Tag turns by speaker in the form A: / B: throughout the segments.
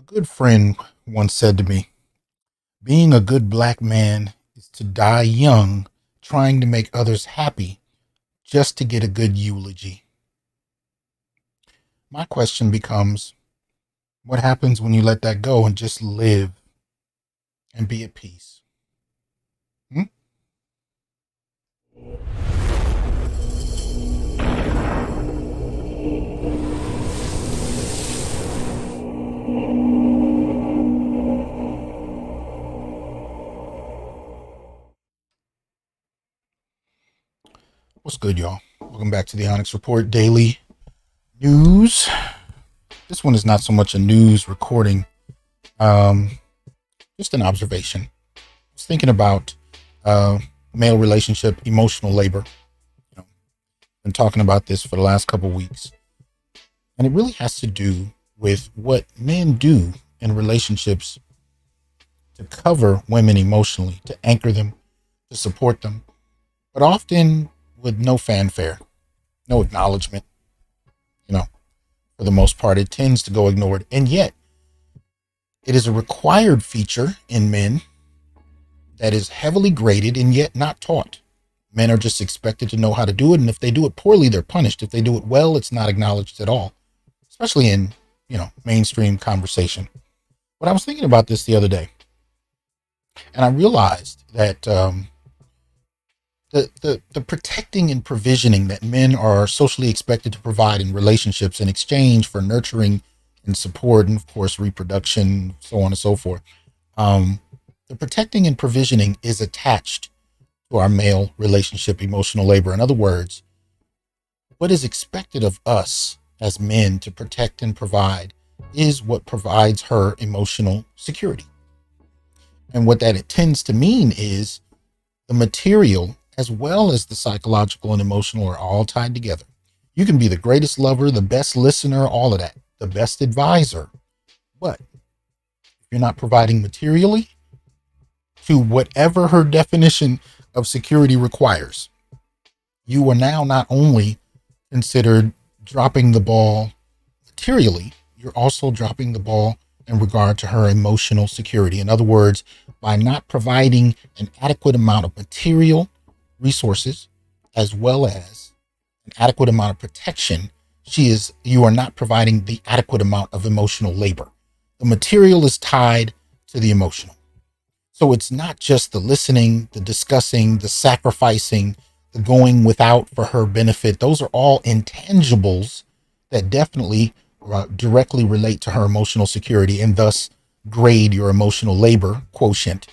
A: A good friend once said to me, being a good black man is to die young trying to make others happy just to get a good eulogy. My question becomes, what happens when you let that go and just live and be at peace? Hmm? What's good, y'all? Welcome back to the Onyx Report Daily News. This one is not so much a news recording, just an observation. I was thinking about male relationship, emotional labor. Been talking about this for the last couple of weeks, and it really has to do with what men do in relationships to cover women emotionally, to anchor them, to support them, but often with no fanfare, no acknowledgement. For the most part, it tends to go ignored. And yet, it is a required feature in men that is heavily graded and yet not taught. Men are just expected to know how to do it. And if they do it poorly, they're punished. If they do it well, it's not acknowledged at all, especially in, mainstream conversation. But I was thinking about this the other day, and I realized that the protecting and provisioning that men are socially expected to provide in relationships in exchange for nurturing and support, and of course reproduction, so on and so forth. The protecting and provisioning is attached to our male relationship emotional labor. In other words, what is expected of us as men to protect and provide is what provides her emotional security. And what that it tends to mean is the material as well as the psychological and emotional are all tied together. You can be the greatest lover, the best listener, all of that, the best advisor. But if you're not providing materially to whatever her definition of security requires, you are now not only considered dropping the ball materially, you're also dropping the ball in regard to her emotional security. In other words, by not providing an adequate amount of material resources as well as an adequate amount of protection, you are not providing the adequate amount of emotional labor. The material is tied to the emotional. So it's not just the listening, the discussing, the sacrificing, the going without for her benefit. Those are all intangibles that definitely directly relate to her emotional security and thus grade your emotional labor quotient.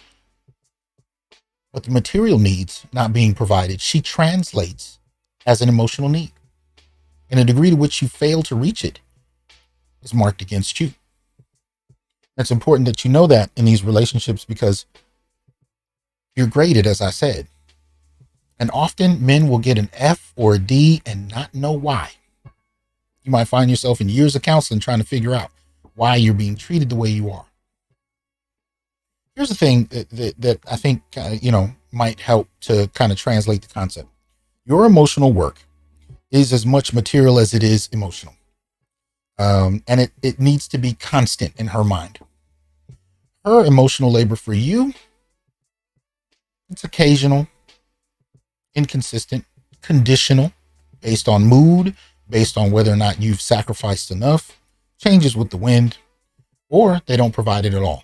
A: But the material needs not being provided, she translates as an emotional need. And the degree to which you fail to reach it is marked against you. It's important that you know that in these relationships because you're graded, as I said. And often men will get an F or a D and not know why. You might find yourself in years of counseling trying to figure out why you're being treated the way you are. Here's the thing that I think, might help to kind of translate the concept. Your emotional work is as much material as it is emotional. And it needs to be constant in her mind. Her emotional labor for you, it's occasional, inconsistent, conditional, based on mood, based on whether or not you've sacrificed enough, changes with the wind, or they don't provide it at all.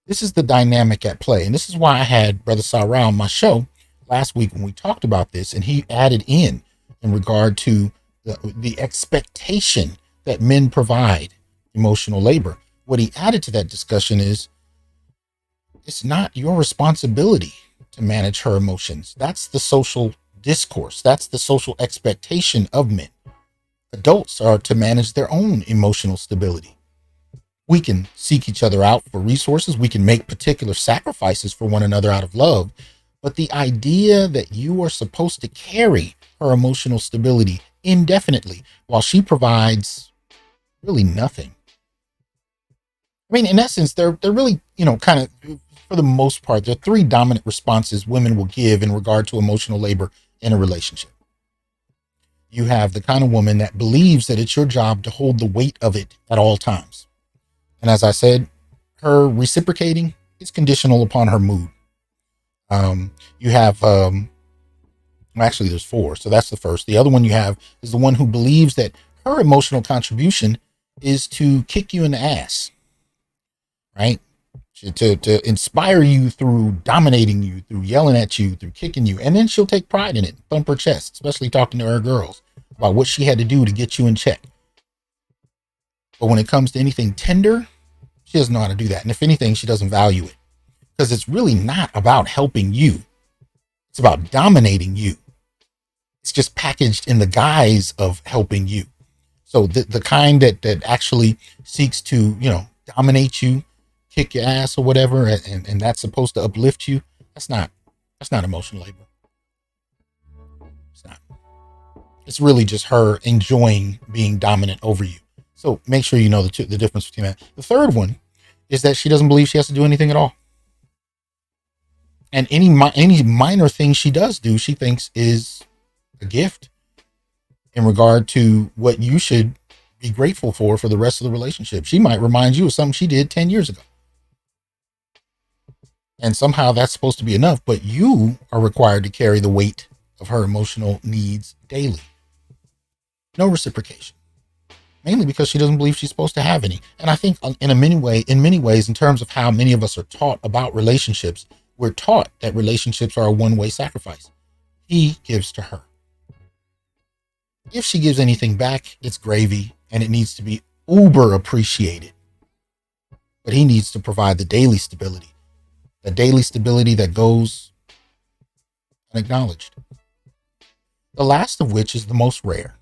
A: This is the dynamic at play. And this is why I had Brother Sarah on my show last week when we talked about this, and he added in regard to the expectation that men provide emotional labor. What he added to that discussion is it's not your responsibility to manage her emotions. That's the social discourse. That's the social expectation of men. Adults are to manage their own emotional stability. We can seek each other out for resources. We can make particular sacrifices for one another out of love. But the idea that you are supposed to carry her emotional stability indefinitely while she provides really nothing. I mean, in essence, they're really, kind of, for the most part, there are three dominant responses women will give in regard to emotional labor in a relationship. You have the kind of woman that believes that it's your job to hold the weight of it at all times. And as I said, her reciprocating is conditional upon her mood. You have, well, actually, there's four. So that's the first. The other one you have is the one who believes that her emotional contribution is to kick you in the ass, right? To inspire you through dominating you, through yelling at you, through kicking you. And then she'll take pride in it, thump her chest, especially talking to her girls about what she had to do to get you in check. But when it comes to anything tender, she doesn't know how to do that. And if anything, she doesn't value it, because it's really not about helping you. It's about dominating you. It's just packaged in the guise of helping you. So the kind that actually seeks to, dominate you, kick your ass or whatever, and that's supposed to uplift you, that's not emotional labor. It's not. It's really just her enjoying being dominant over you. So make sure you know the difference between that. The third one is that she doesn't believe she has to do anything at all. And any minor thing she does do, she thinks is a gift in regard to what you should be grateful for the rest of the relationship. She might remind you of something she did 10 years ago. And somehow that's supposed to be enough, but you are required to carry the weight of her emotional needs daily. No reciprocation. Mainly because she doesn't believe she's supposed to have any. And I think in many ways, in terms of how many of us are taught about relationships, we're taught that relationships are a one-way sacrifice. He gives to her. If she gives anything back, it's gravy, and it needs to be uber appreciated. But he needs to provide the daily stability that goes unacknowledged. The last of which is the most rare,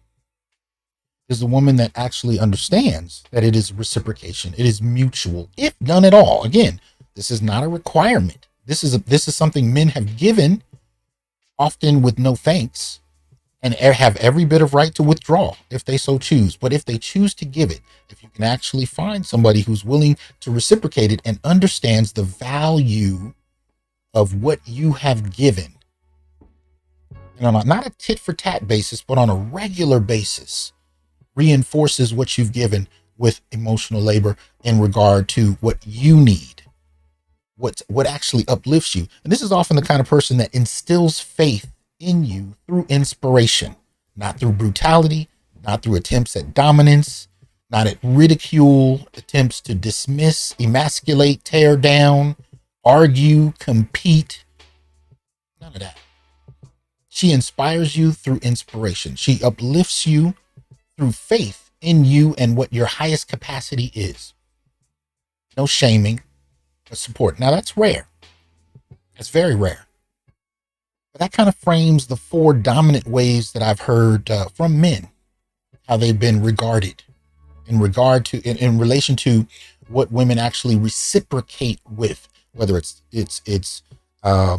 A: is the woman that actually understands that it is reciprocation. It is mutual, if none at all. Again, this is not a requirement. This is something men have given, often with no thanks, and have every bit of right to withdraw if they so choose. But if they choose to give it, if you can actually find somebody who's willing to reciprocate it and understands the value of what you have given, and on not a tit for tat basis, but on a regular basis, reinforces what you've given with emotional labor in regard to what you need, what actually uplifts you. And this is often the kind of person that instills faith in you through inspiration, not through brutality, not through attempts at dominance, not at ridicule, attempts to dismiss, emasculate, tear down, argue, compete. None of that. She inspires you through inspiration. She uplifts you through faith in you and what your highest capacity is. No shaming, but support. Now that's rare. That's very rare. But that kind of frames the four dominant ways that I've heard from men, how they've been regarded in relation to what women actually reciprocate with, whether it's a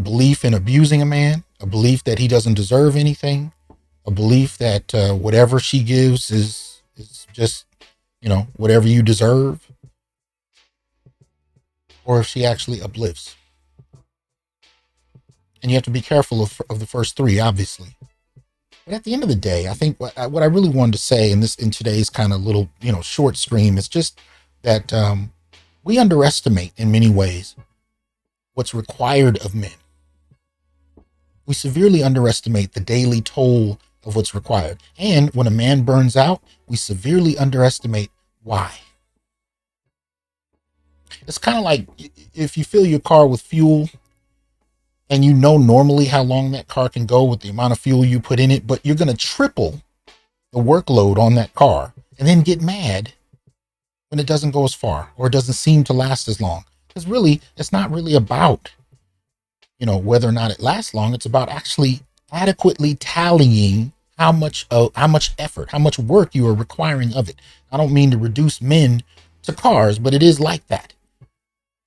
A: belief in abusing a man, a belief that he doesn't deserve anything, a belief that whatever she gives is just, whatever you deserve, or if she actually uplifts. And you have to be careful of the first three, obviously. But at the end of the day, I think what I really wanted to say in today's kind of little, short stream is just that we underestimate in many ways what's required of men. We severely underestimate the daily toll of what's required. And when a man burns out, we severely underestimate why. It's kind of like if you fill your car with fuel and you know normally how long that car can go with the amount of fuel you put in it, but you're going to triple the workload on that car and then get mad when it doesn't go as far or it doesn't seem to last as long. Because really, it's not really about, whether or not it lasts long. It's about actually adequately tallying how much effort, how much work you are requiring of it. I don't mean to reduce men to cars, but it is like that.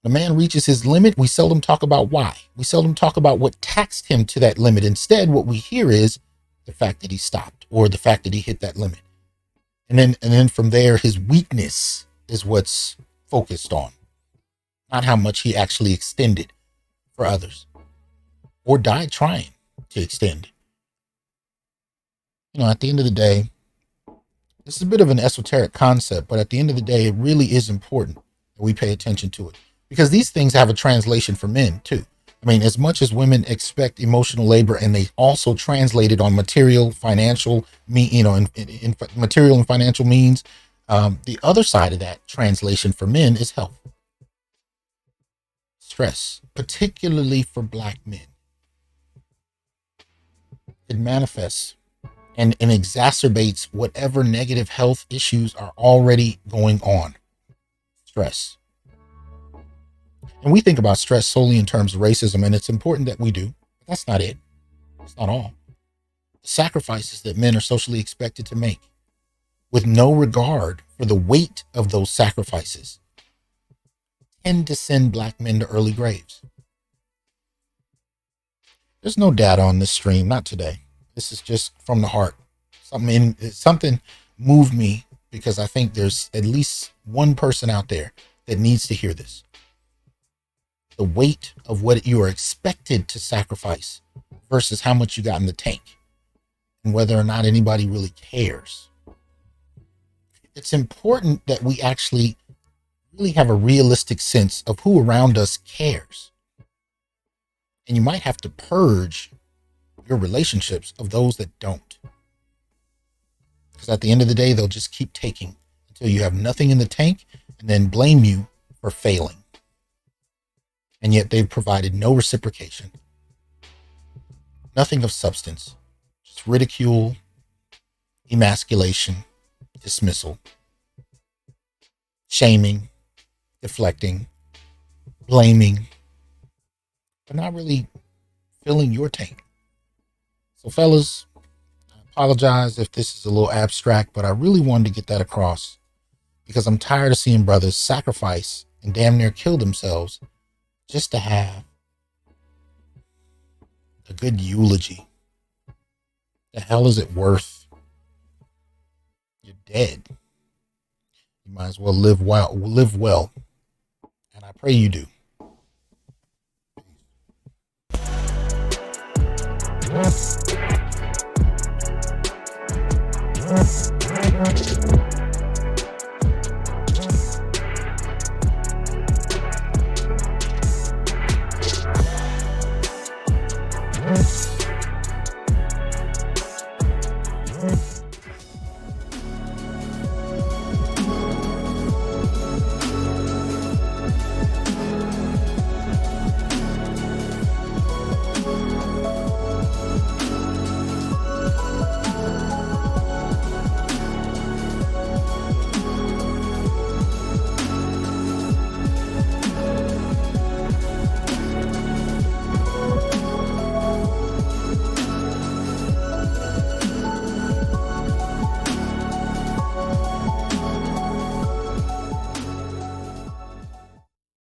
A: The man reaches his limit. We seldom talk about why. We seldom talk about what taxed him to that limit. Instead, what we hear is the fact that he stopped or the fact that he hit that limit. And then from there, his weakness is what's focused on, not how much he actually extended for others or died trying to extend. At the end of the day, This is a bit of an esoteric concept, but at the end of the day, it really is important that we pay attention to it, because these things have a translation for men too. I mean, as much as women expect emotional labor, and they also translate it on material, financial, in material and financial means, the other side of that translation for men is health, stress, particularly for Black men. It manifests and exacerbates whatever negative health issues are already going on. Stress. And we think about stress solely in terms of racism, and it's important that we do, but that's not it. It's not all. The sacrifices that men are socially expected to make, with no regard for the weight of those sacrifices, tend to send Black men to early graves. There's no data on this stream, not today. This is just from the heart. Something moved me, because I think there's at least one person out there that needs to hear this. The weight of what you are expected to sacrifice versus how much you got in the tank, and whether or not anybody really cares. It's important that we actually really have a realistic sense of who around us cares. And you might have to purge your relationships of those that don't. Because at the end of the day, they'll just keep taking until you have nothing in the tank, and then blame you for failing. And yet they've provided no reciprocation, nothing of substance, just ridicule, emasculation, dismissal, shaming, deflecting, blaming, but not really filling your tank. So fellas, I apologize if this is a little abstract, but I really wanted to get that across, because I'm tired of seeing brothers sacrifice and damn near kill themselves just to have a good eulogy. The hell is it worth? You're dead. You might as well live well. And I pray you do. Peace.